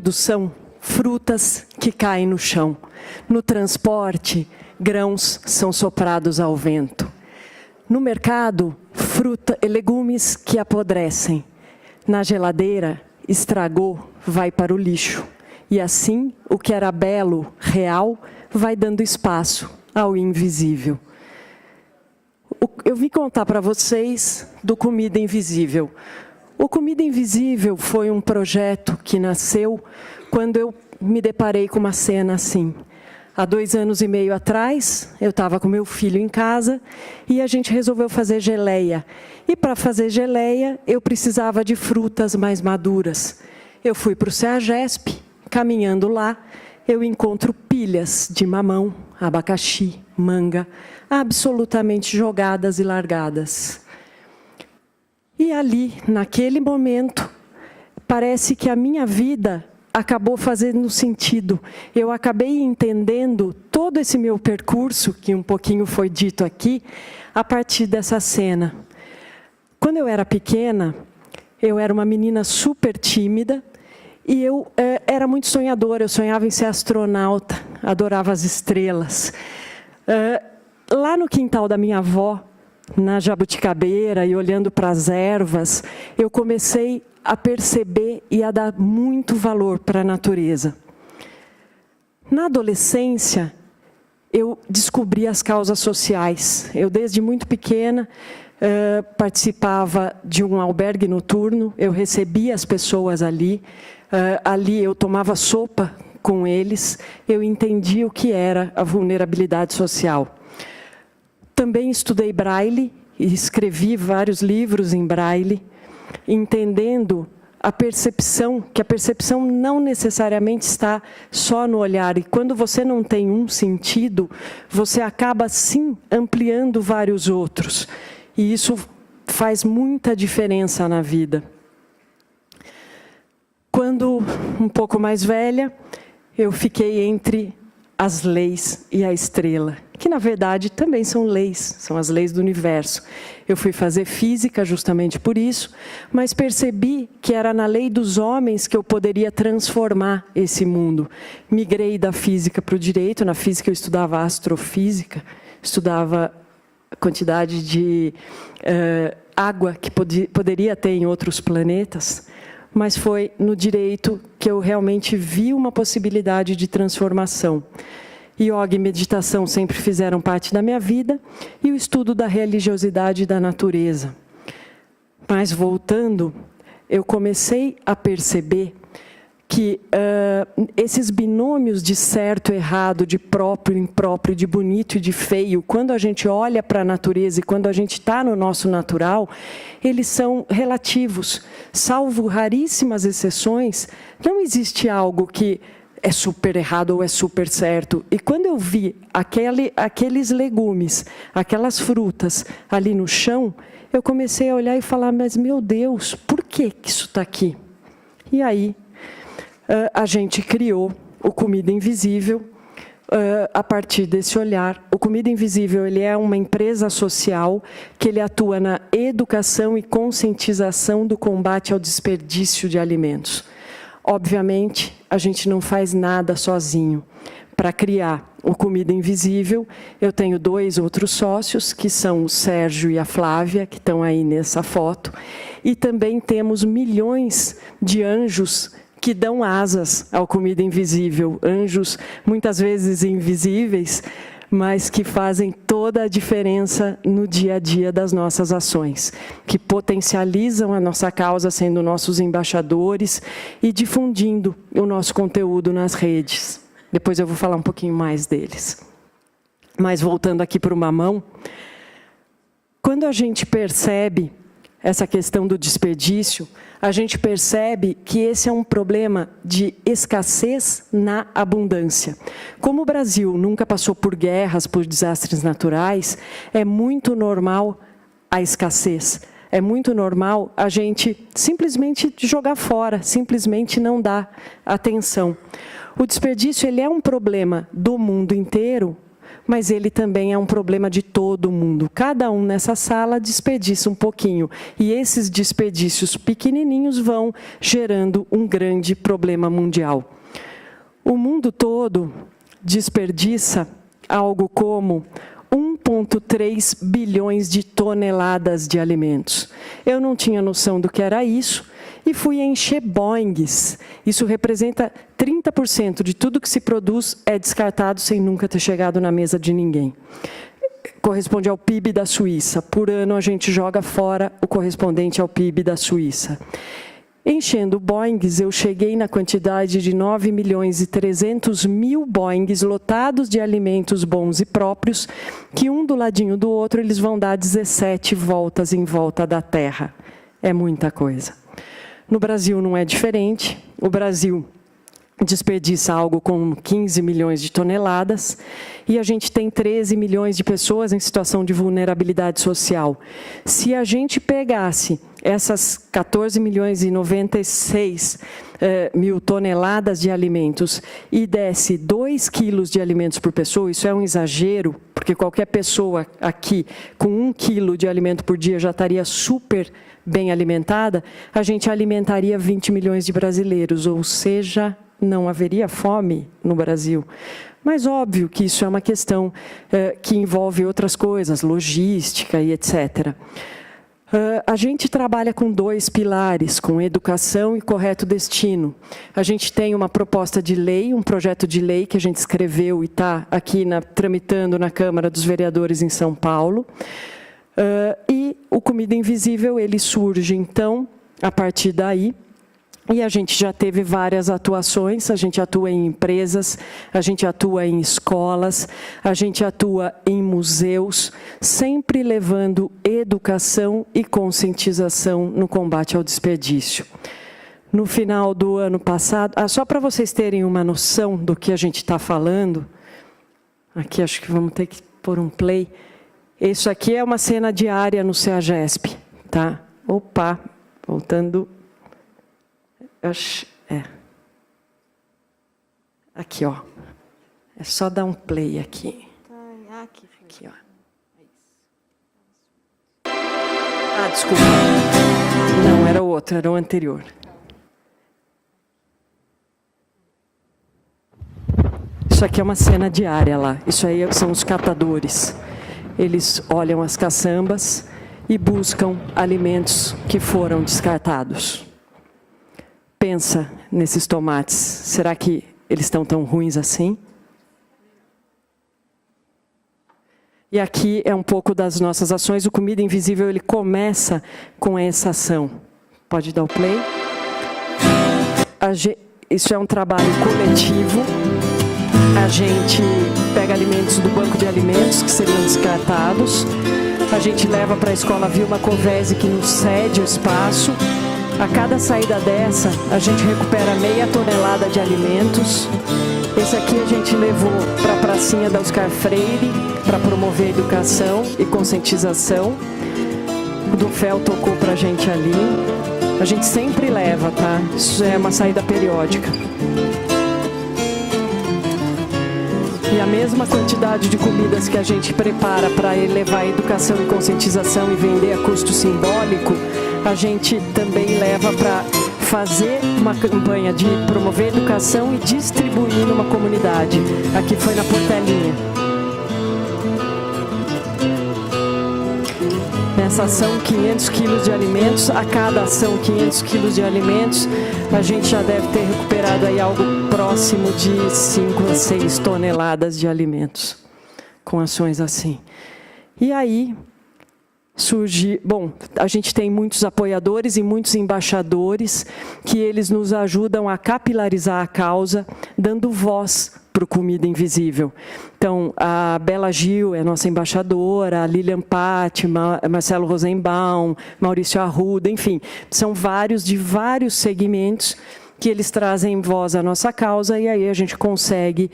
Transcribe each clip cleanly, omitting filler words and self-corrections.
produção, frutas que caem no chão. No transporte, grãos são soprados ao vento. No mercado, legumes que apodrecem. Na geladeira, estragou, vai para o lixo. E assim, o que era belo, real, vai dando espaço ao invisível. Eu vim contar para vocês do Comida Invisível. O Comida Invisível foi um projeto que nasceu quando eu me deparei com uma cena assim. Há 2 anos e meio atrás, eu estava com meu filho em casa e a gente resolveu fazer geleia. E para fazer geleia, eu precisava de frutas mais maduras. Eu fui para o CEAGESP, caminhando lá, eu encontro pilhas de mamão, abacaxi, manga, absolutamente jogadas e largadas. E ali, naquele momento, parece que a minha vida acabou fazendo sentido. Eu acabei entendendo todo esse meu percurso, que um pouquinho foi dito aqui, a partir dessa cena. Quando eu era pequena, eu era uma menina super tímida, e eu era muito sonhadora, eu sonhava em ser astronauta, adorava as estrelas. Lá no quintal da minha avó, na jabuticabeira e olhando para as ervas, eu comecei a perceber e a dar muito valor para a natureza. Na adolescência, eu descobri as causas sociais. Eu, desde muito pequena, participava de um albergue noturno, eu recebia as pessoas ali, ali eu tomava sopa com eles, eu entendi o que era a vulnerabilidade social. Também estudei Braille e escrevi vários livros em Braille, entendendo a percepção, que a percepção não necessariamente está só no olhar. E quando você não tem um sentido, você acaba, sim, ampliando vários outros. E isso faz muita diferença na vida. Quando um pouco mais velha, eu fiquei entre as leis e a estrela, que na verdade também são leis, são as leis do universo. Eu fui fazer física justamente por isso, mas percebi que era na lei dos homens que eu poderia transformar esse mundo. Migrei da física para o direito. Na física eu estudava astrofísica, estudava a quantidade de água que poderia ter em outros planetas, mas foi no direito que eu realmente vi uma possibilidade de transformação. Yoga e meditação sempre fizeram parte da minha vida, e o estudo da religiosidade e da natureza. Mas, voltando, eu comecei a perceber que esses binômios de certo e errado, de próprio e impróprio, de bonito e de feio, quando a gente olha para a natureza e quando a gente está no nosso natural, eles são relativos. Salvo raríssimas exceções, não existe algo que é super errado ou é super certo. E quando eu vi aqueles legumes, aquelas frutas ali no chão, eu comecei a olhar e falar, mas meu Deus, por que isso está aqui? E aí, a gente criou o Comida Invisível a partir desse olhar. O Comida Invisível, ele é uma empresa social que ele atua na educação e conscientização do combate ao desperdício de alimentos. Obviamente, a gente não faz nada sozinho. Para criar o Comida Invisível, eu tenho 2 outros sócios, que são o Sérgio e a Flávia, que estão aí nessa foto. E também temos milhões de anjos que dão asas ao Comida Invisível. Anjos, muitas vezes invisíveis, mas que fazem toda a diferença no dia a dia das nossas ações, que potencializam a nossa causa, sendo nossos embaixadores e difundindo o nosso conteúdo nas redes. Depois eu vou falar um pouquinho mais deles. Mas voltando aqui para o mamão, quando a gente percebe essa questão do desperdício, a gente percebe que esse é um problema de escassez na abundância. Como o Brasil nunca passou por guerras, por desastres naturais, é muito normal a escassez. É muito normal a gente simplesmente jogar fora, simplesmente não dar atenção. O desperdício, ele é um problema do mundo inteiro, mas ele também é um problema de todo mundo. Cada um nessa sala desperdiça um pouquinho, e esses desperdícios pequenininhos vão gerando um grande problema mundial. O mundo todo desperdiça algo como 1,3 bilhões de toneladas de alimentos. Eu não tinha noção do que era isso e fui encher boings. Isso representa 30% de tudo que se produz é descartado sem nunca ter chegado na mesa de ninguém. Corresponde ao PIB da Suíça. Por ano a gente joga fora o correspondente ao PIB da Suíça. Enchendo boings, eu cheguei na quantidade de 9.300.000 boings lotados de alimentos bons e próprios, que um do ladinho do outro eles vão dar 17 voltas em volta da Terra. É muita coisa. No Brasil não é diferente. O Brasil desperdiça algo como 15 milhões de toneladas, e a gente tem 13 milhões de pessoas em situação de vulnerabilidade social. Se a gente pegasse essas 14 milhões e 96 mil toneladas de alimentos e desse 2 quilos de alimentos por pessoa, isso é um exagero, porque qualquer pessoa aqui com 1 quilo de alimento por dia já estaria super bem alimentada, a gente alimentaria 20 milhões de brasileiros, ou seja, não haveria fome no Brasil. Mas óbvio que isso é uma questão que envolve outras coisas, logística e etc. A gente trabalha com 2 pilares, com educação e correto destino. A gente tem uma proposta de lei, um projeto de lei que a gente escreveu e está aqui tramitando na Câmara dos Vereadores em São Paulo. E o Comida Invisível, ele surge, então, a partir daí. E a gente já teve várias atuações, a gente atua em empresas, a gente atua em escolas, a gente atua em museus, sempre levando educação e conscientização no combate ao desperdício. No final do ano passado, só para vocês terem uma noção do que a gente está falando, aqui acho que vamos ter que pôr um play. Isso aqui é uma cena diária no CEAGESP, tá? Opa, voltando... Aqui, ó. É só dar um play aqui. Aqui, ó. Desculpa. Não, era o outro, era o anterior. Isso aqui é uma cena diária lá. Isso aí são os catadores. Eles olham as caçambas e buscam alimentos que foram descartados. Pensa nesses tomates. Será que eles estão tão ruins assim? E aqui é um pouco das nossas ações. O Comida Invisível, ele começa com essa ação. Pode dar o play. Isso é um trabalho coletivo. A gente pega alimentos do banco de alimentos que seriam descartados. A gente leva para a escola Vilma Covese, que nos cede o espaço. A cada saída dessa, a gente recupera meia tonelada de alimentos. Esse aqui a gente levou para a pracinha da Oscar Freire, para promover a educação e conscientização. O Dufel tocou para a gente ali. A gente sempre leva, tá? Isso é uma saída periódica. E a mesma quantidade de comidas que a gente prepara para levar a educação e conscientização e vender a custo simbólico, a gente também leva para fazer uma campanha de promover educação e distribuir numa comunidade. Aqui foi na Portelinha. Nessa ação, 500 quilos de alimentos. A cada ação, 500 quilos de alimentos. A gente já deve ter recuperado aí algo próximo de 5 a 6 toneladas de alimentos, com ações assim. E aí surge... Bom, a gente tem muitos apoiadores e muitos embaixadores que eles nos ajudam a capilarizar a causa, dando voz para o Comida Invisível. Então, a Bela Gil é nossa embaixadora, a Lilian Patti, Marcelo Rosenbaum, Maurício Arruda, enfim, são vários de vários segmentos que eles trazem voz à nossa causa, e aí a gente consegue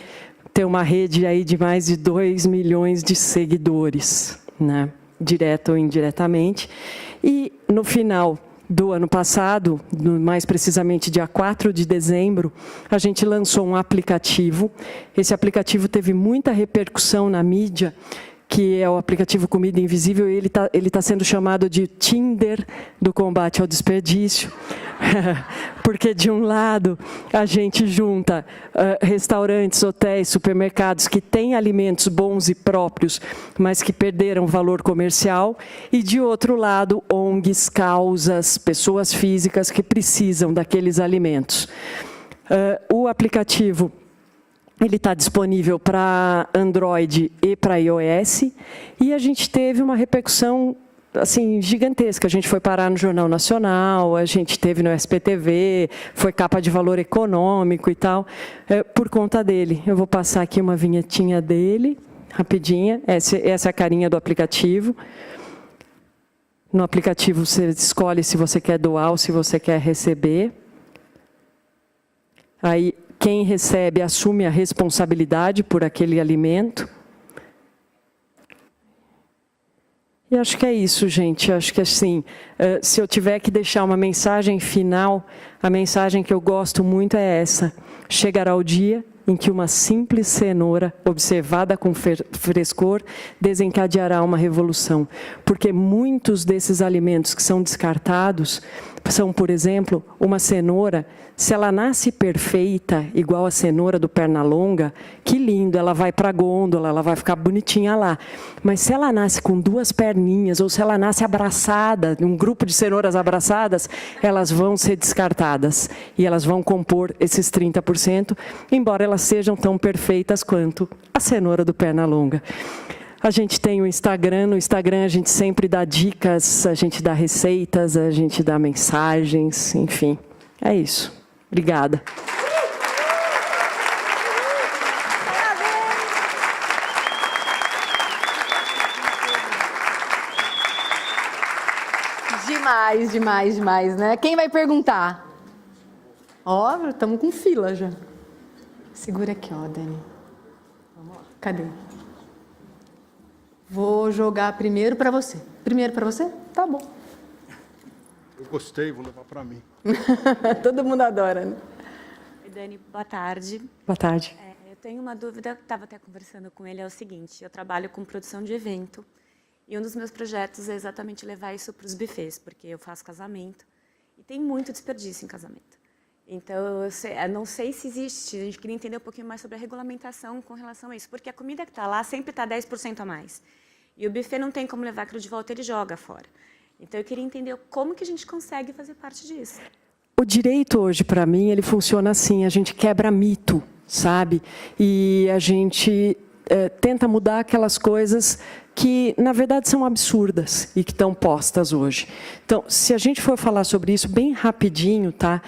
ter uma rede aí de mais de 2 milhões de seguidores, né? Direto ou indiretamente. E, no final do ano passado, mais precisamente dia 4 de dezembro, a gente lançou um aplicativo. Esse aplicativo teve muita repercussão na mídia, que é o aplicativo Comida Invisível, e ele tá sendo chamado de Tinder do combate ao desperdício. Porque, de um lado, a gente junta restaurantes, hotéis, supermercados que têm alimentos bons e próprios, mas que perderam valor comercial, e, de outro lado, ONGs, causas, pessoas físicas que precisam daqueles alimentos. O aplicativo ele está disponível para Android e para iOS, e a gente teve uma repercussão assim, gigantesca. A gente foi parar no Jornal Nacional, a gente teve no SPTV, foi capa de Valor Econômico e tal, por conta dele. Eu vou passar aqui uma vinhetinha dele, rapidinha. Essa é a carinha do aplicativo. No aplicativo você escolhe se você quer doar ou se você quer receber. Aí, quem recebe assume a responsabilidade por aquele alimento. E acho que é isso, gente. Acho que, assim, se eu tiver que deixar uma mensagem final, a mensagem que eu gosto muito é essa. Chegará o dia em que uma simples cenoura, observada com frescor, desencadeará uma revolução. Porque muitos desses alimentos que são descartados são, por exemplo, uma cenoura, se ela nasce perfeita, igual a cenoura do Pernalonga, que lindo, ela vai para a gôndola, ela vai ficar bonitinha lá. Mas se ela nasce com duas perninhas, ou se ela nasce abraçada, um grupo de cenouras abraçadas, elas vão ser descartadas. E elas vão compor esses 30%, embora elas sejam tão perfeitas quanto a cenoura do Pernalonga. A gente tem o Instagram, no Instagram a gente sempre dá dicas, a gente dá receitas, a gente dá mensagens, enfim, é isso. Obrigada. Demais, demais, demais, né? Quem vai perguntar? Ó, estamos com fila já. Segura aqui, ó, Dani. Vamos lá. Cadê? Vou jogar primeiro para você. Primeiro para você? Tá bom. Eu gostei, vou levar para mim. Todo mundo adora, né? Oi, Dani, boa tarde. Boa tarde. Eu tenho uma dúvida, estava até conversando com ele, é o seguinte, eu trabalho com produção de evento, e um dos meus projetos é exatamente levar isso para os buffets, porque eu faço casamento, e tem muito desperdício em casamento. Então, eu não sei se existe, a gente queria entender um pouquinho mais sobre a regulamentação com relação a isso, porque a comida que está lá sempre está 10% a mais. E o buffet não tem como levar aquilo de volta, ele joga fora. Então, eu queria entender como que a gente consegue fazer parte disso. O direito hoje, para mim, ele funciona assim, a gente quebra mito, sabe? E a gente tenta mudar aquelas coisas que, na verdade, são absurdas e que estão postas hoje. Então, se a gente for falar sobre isso bem rapidinho, tá?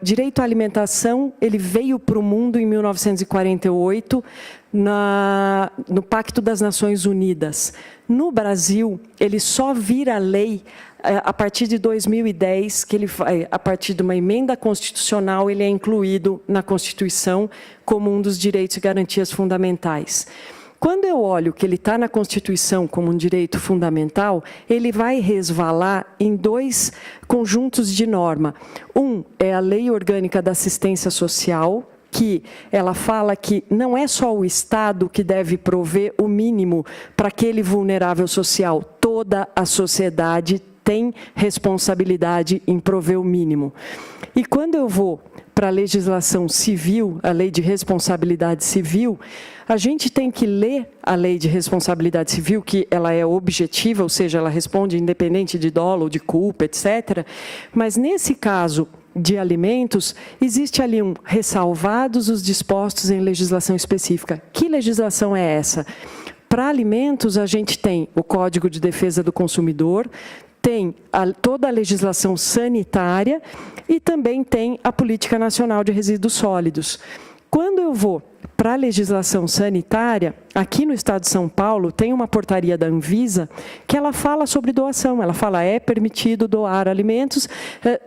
Direito à alimentação, ele veio para o mundo em 1948, no Pacto das Nações Unidas. No Brasil, ele só vira lei a partir de 2010, que a partir de uma emenda constitucional, ele é incluído na Constituição como um dos direitos e garantias fundamentais. Quando eu olho que ele está na Constituição como um direito fundamental, ele vai resvalar em dois conjuntos de norma. Um é a Lei Orgânica da Assistência Social, que ela fala que não é só o Estado que deve prover o mínimo para aquele vulnerável social, toda a sociedade tem responsabilidade em prover o mínimo. E quando eu vou para a legislação civil, a lei de responsabilidade civil, a gente tem que ler a lei de responsabilidade civil, que ela é objetiva, ou seja, ela responde independente de dolo ou de culpa, etc. Mas nesse caso de alimentos, existe ali um ressalvados os dispostos em legislação específica. Que legislação é essa? Para alimentos, a gente tem o Código de Defesa do Consumidor, tem toda a legislação sanitária e também tem a Política Nacional de Resíduos Sólidos. Quando eu vou para a legislação sanitária, aqui no estado de São Paulo, tem uma portaria da Anvisa que ela fala sobre doação. Ela fala, é permitido doar alimentos,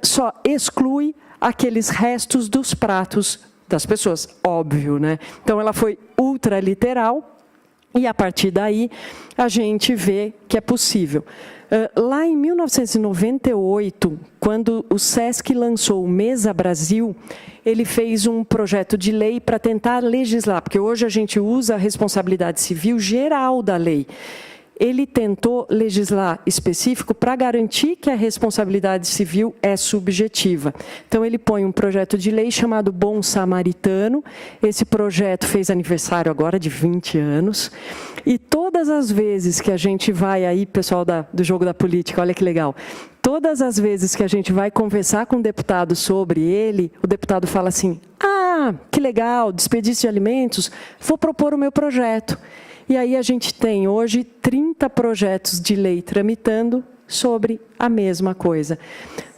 só exclui aqueles restos dos pratos das pessoas, óbvio, né? Então, ela foi ultraliteral e, a partir daí, a gente vê que é possível. Lá em 1998, quando o SESC lançou o Mesa Brasil, ele fez um projeto de lei para tentar legislar, porque hoje a gente usa a responsabilidade civil geral da lei. Ele tentou legislar específico para garantir que a responsabilidade civil é subjetiva. Então, ele põe um projeto de lei chamado Bom Samaritano. Esse projeto fez aniversário agora de 20 anos. E todas as vezes que a gente vai aí, pessoal do jogo da política, olha que legal, todas as vezes que a gente vai conversar com o deputado sobre ele, o deputado fala assim, ah, que legal, desperdício de alimentos, vou propor o meu projeto. E aí a gente tem hoje 30 projetos de lei tramitando sobre a mesma coisa.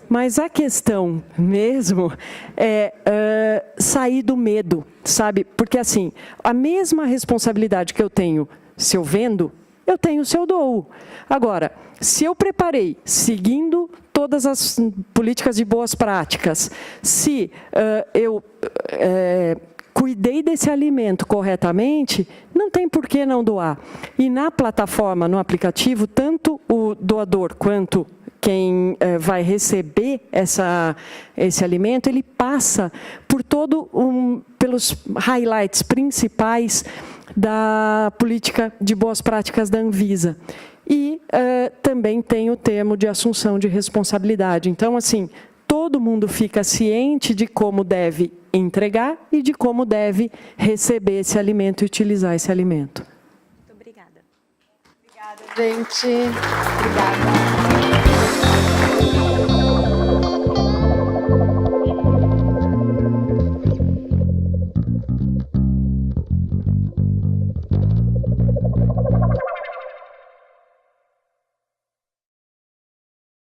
Mas a questão mesmo é sair do medo, sabe? Porque assim, a mesma responsabilidade que eu tenho se eu vendo, eu tenho se eu dou. Agora, se eu preparei, seguindo todas as políticas de boas práticas, se eu cuidei desse alimento corretamente, não tem por que não doar. E na plataforma, no aplicativo, tanto o doador quanto quem vai receber esse alimento, ele passa por pelos highlights principais da política de boas práticas da Anvisa. E também tem o termo de assunção de responsabilidade. Então, assim, todo mundo fica ciente de como deve entregar e de como deve receber esse alimento e utilizar esse alimento. Muito obrigada. Obrigada, gente. Obrigada.